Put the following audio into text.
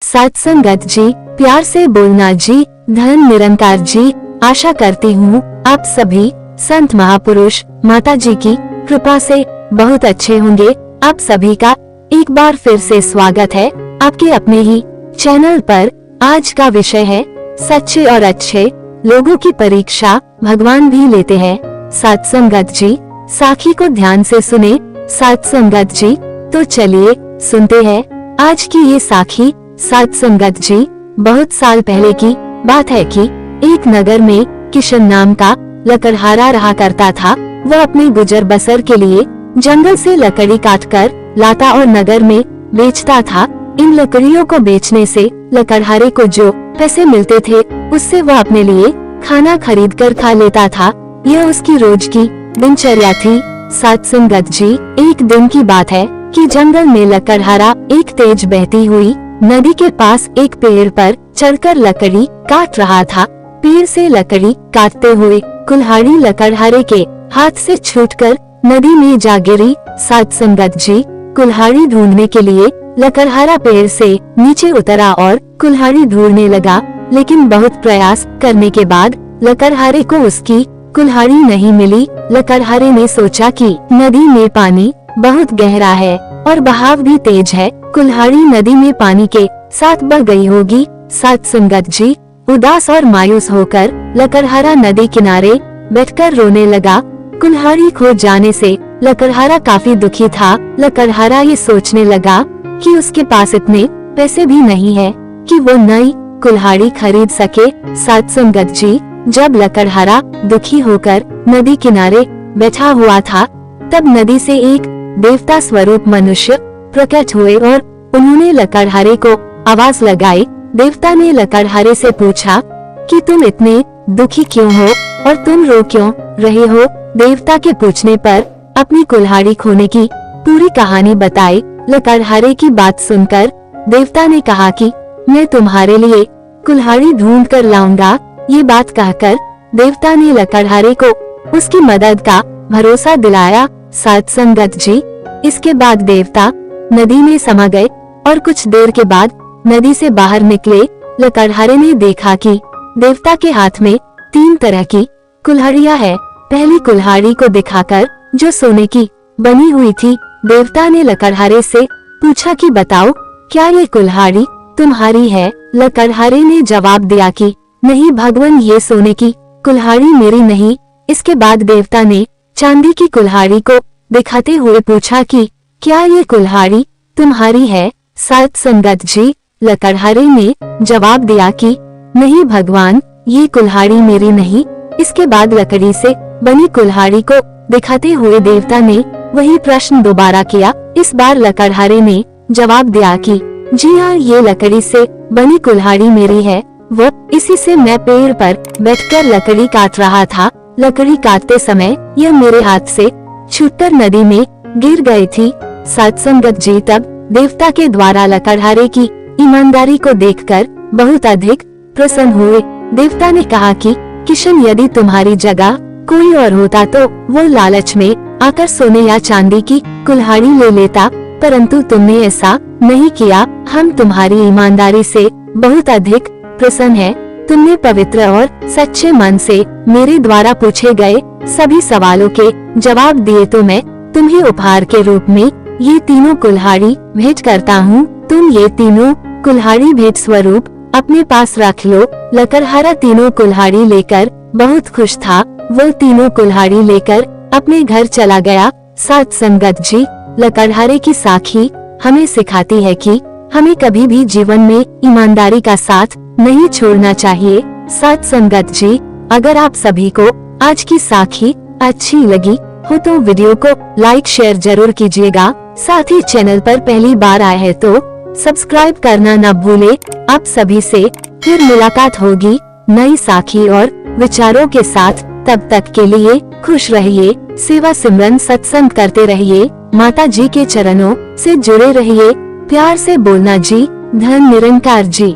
सत्संगत जी, प्यार से बोलना जी, धन निरंकार जी। आशा करती हूँ आप सभी संत महापुरुष माता जी की कृपा से बहुत अच्छे होंगे। आप सभी का एक बार फिर से स्वागत है आपके अपने ही चैनल पर। आज का विषय है सच्चे और अच्छे लोगों की परीक्षा भगवान भी लेते हैं। सत्संगत जी, साखी को ध्यान से सुने सत्संगत जी। तो चलिए सुनते हैं आज की ये साखी। सत्संगत जी, बहुत साल पहले की बात है कि एक नगर में किशन नाम का लकड़हारा रहा करता था। वह अपने गुजर बसर के लिए जंगल से लकड़ी काटकर लाता और नगर में बेचता था। इन लकड़ियों को बेचने से लकड़हारे को जो पैसे मिलते थे उससे वह अपने लिए खाना खरीद कर खा लेता था। यह उसकी रोज की दिनचर्या थी। सत्संगत जी, एक दिन की बात है कि जंगल में लकड़हारा एक तेज बहती हुई नदी के पास एक पेड़ पर चढ़कर लकड़ी काट रहा था। पेड़ से लकड़ी काटते हुए कुल्हाड़ी लकड़हारे के हाथ से छूटकर नदी में जा गिरी। सत्संगत जी, कुल्हाड़ी ढूंढने के लिए लकड़हारा पेड़ से नीचे उतरा और कुल्हाड़ी ढूंढने लगा, लेकिन बहुत प्रयास करने के बाद लकड़हारे को उसकी कुल्हाड़ी नहीं मिली। लकड़हारे ने सोचा कि नदी में पानी बहुत गहरा है और बहाव भी तेज है, कुल्हाड़ी नदी में पानी के साथ बह गई होगी। सत्संगत जी, उदास और मायूस होकर लकड़हारा नदी किनारे बैठकर रोने लगा। कुल्हाड़ी खो जाने से लकड़हारा काफी दुखी था। लकड़हारा ये सोचने लगा कि उसके पास इतने पैसे भी नहीं है कि वो नई कुल्हाड़ी खरीद सके। सत्संगत जी, जब लकड़हारा दुखी होकर नदी किनारे बैठा हुआ था, तब नदी से एक देवता स्वरूप मनुष्य प्रकट हुए और उन्होंने लकड़हारे को आवाज लगाई। देवता ने लकड़हारे से पूछा कि तुम इतने दुखी क्यों हो और तुम रो क्यों रहे हो। देवता के पूछने पर अपनी कुल्हाड़ी खोने की पूरी कहानी बताई। लकड़हारे की बात सुनकर देवता ने कहा कि मैं तुम्हारे लिए कुल्हाड़ी ढूंढ कर लाऊंगा। ये बात कहकर देवता ने लकड़हारे को उसकी मदद का भरोसा दिलाया। सत्संगत जी, इसके बाद देवता नदी में समा गए और कुछ देर के बाद नदी से बाहर निकले। लकड़हारे ने देखा कि देवता के हाथ में 3 तरह की कुल्हाड़ियां है। पहली कुल्हाड़ी को दिखाकर जो सोने की बनी हुई थी, देवता ने लकड़हारे से पूछा कि बताओ क्या ये कुल्हाड़ी तुम्हारी है। लकड़हारे ने जवाब दिया कि नहीं भगवान, ये सोने की कुल्हाड़ी मेरी नहीं। इसके बाद देवता ने चांदी की कुल्हाड़ी को दिखाते हुए पूछा कि क्या ये कुल्हाड़ी तुम्हारी है। सत्संगत जी, लकड़हारे ने जवाब दिया कि नहीं भगवान, ये कुल्हाड़ी मेरी नहीं। इसके बाद लकड़ी से बनी कुल्हाड़ी को दिखाते हुए देवता ने वही प्रश्न दोबारा किया। इस बार लकड़हारे ने जवाब दिया कि जी हाँ, ये लकड़ी से बनी कुल्हाड़ी मेरी है। वो इसी से मैं पेड़ पर बैठकर लकड़ी काट रहा था। लकड़ी काटते समय यह मेरे हाथ से छूटकर नदी में गिर गई थी। सत्संगत जी, तब देवता के द्वारा लकड़हारे की ईमानदारी को देखकर बहुत अधिक प्रसन्न हुए। देवता ने कहा कि किशन, यदि तुम्हारी जगह कोई और होता तो वो लालच में आकर सोने या चांदी की कुल्हाड़ी ले लेता, परंतु तुमने ऐसा नहीं किया। हम तुम्हारी ईमानदारी से बहुत अधिक प्रसन्न है। तुमने पवित्र और सच्चे मन से मेरे द्वारा पूछे गए सभी सवालों के जवाब दिए, तो मैं तुम्हें उपहार के रूप में ये तीनों कुल्हाड़ी भेंट करता हूँ। तुम ये तीनों कुल्हाड़ी भेंट स्वरूप अपने पास रख लो। लकड़हारा तीनों कुल्हाड़ी लेकर बहुत खुश था। वो तीनों कुल्हाड़ी लेकर अपने घर चला गया। सत्संगत जी, लकड़हारे की साखी हमें सिखाती है कि हमें कभी भी जीवन में ईमानदारी का साथ नहीं छोड़ना चाहिए। सत्संगत जी, अगर आप सभी को आज की साखी अच्छी लगी हो तो वीडियो को लाइक शेयर जरूर कीजिएगा। साथ ही चैनल पर पहली बार आए हैं तो सब्सक्राइब करना न भूले। आप सभी से फिर मुलाकात होगी नई साखी और विचारों के साथ। तब तक के लिए खुश रहिए, सेवा सिमरन सत्संग करते रहिए, माता जी के चरणों से जुड़े रहिए। प्यार से बोलना जी, धन निरंकार जी।